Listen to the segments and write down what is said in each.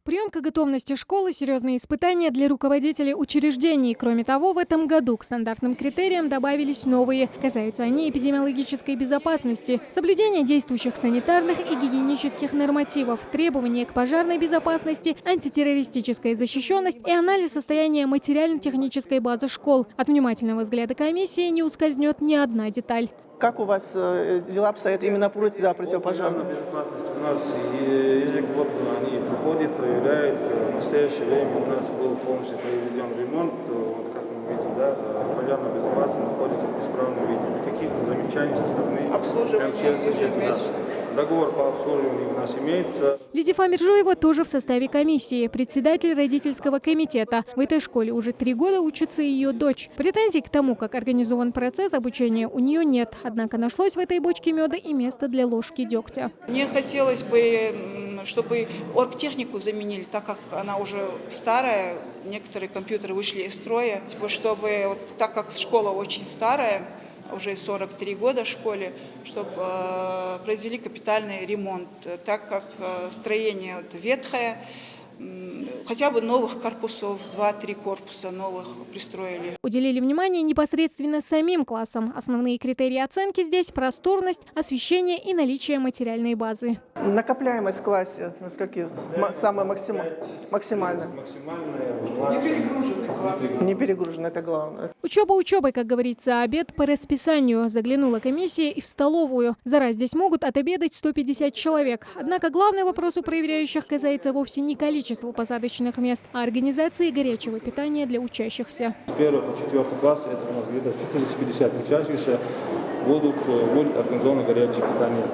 Приемка готовности школы – серьезные испытания для руководителей учреждений. Кроме того, в этом году к стандартным критериям добавились новые. Касаются они эпидемиологической безопасности, соблюдения действующих санитарных и гигиенических нормативов, требования к пожарной безопасности, антитеррористическая защищенность и анализ состояния материально-технической базы школ. От внимательного взгляда комиссии не ускользнет ни одна деталь. Как у вас дела обстоят именно противопожарной безопасности? У нас ежегодно они приходят, проверяют. В настоящее время у нас был полностью проведен ремонт. Вот как мы видим, пожарная безопасность находится в исправном виде. Никаких замечаний со стороны ежемесячно. Договор по обслуживанию у нас имеется. Лидия Миржоева тоже в составе комиссии, председатель родительского комитета. В этой школе уже 3 года учится ее дочь. Претензий к тому, как организован процесс обучения, у нее нет. Однако нашлось в этой бочке меда и место для ложки дегтя. Мне хотелось бы, чтобы оргтехнику заменили, так как она уже старая, некоторые компьютеры вышли из строя, чтобы, так как школа очень старая, уже 43 года в школе, чтобы произвели капитальный ремонт, так как строение ветхое, хотя бы новых корпусов, 2-3 корпуса новых пристроили. Уделили внимание непосредственно самим классам. Основные критерии оценки здесь – просторность, освещение и наличие материальной базы. Накопляемость в классе, насколько самая максимальная? Не перегружена, это главное. Учеба учебой, как говорится, обед по расписанию. Заглянула комиссия и в столовую. За раз здесь могут отобедать 150 человек. Однако главный вопрос у проверяющих касается вовсе не количества посадочных мест, а организации горячего питания для учащихся. С 1 по 4 класс, это у нас где-то 450 учащихся, будет организовано горячее питание.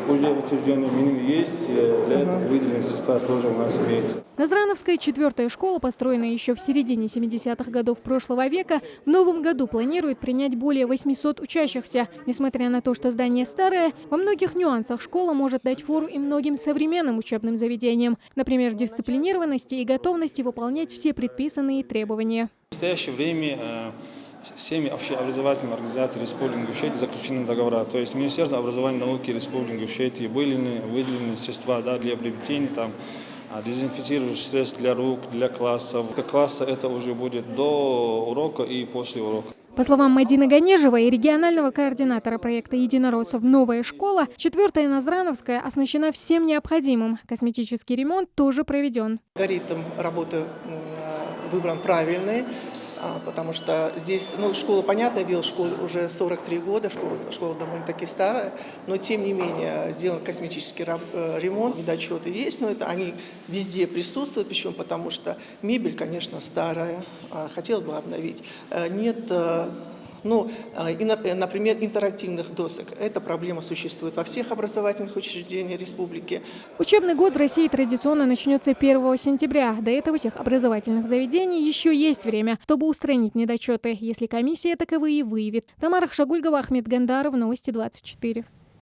Уже утвержденное меню есть, для этого выделенные средства тоже у нас имеются. Назрановская 4-я школа, построенная еще в середине 70-х годов прошлого века, в новом году планирует принять более 800 учащихся. Несмотря на то, что здание старое, во многих нюансах школа может дать фору и многим современным учебным заведениям. Например, дисциплинированности и готовности выполнять все предписанные требования. В настоящее время всеми общеобразовательными организациями Республики Ингушетия заключены договора. То есть Министерство образования и науки Республики Ингушетия выделены средства для приобретения дезинфицирующих средств для рук, для классов. Класса это уже будет до урока и после урока. По словам Мадины Ганежевой, регионального координатора проекта «Единороссов. Новая школа», 4-я Назрановская оснащена всем необходимым. Косметический ремонт тоже проведен. Алгоритм работы выбран правильный. Потому что здесь, школа, понятное дело, школа уже 43 года, школа довольно-таки старая, но тем не менее сделан косметический ремонт, недочеты есть, но они везде присутствуют, причем потому что мебель, конечно, старая, хотелось бы обновить. Нет, например, интерактивных досок. Эта проблема существует во всех образовательных учреждениях республики. Учебный год в России традиционно начнется 1 сентября. До этого всех образовательных заведений еще есть время, чтобы устранить недочеты, если комиссия таковые выявит. Тамара Хшагульгова, Ахмед Гандаров, Новости 24.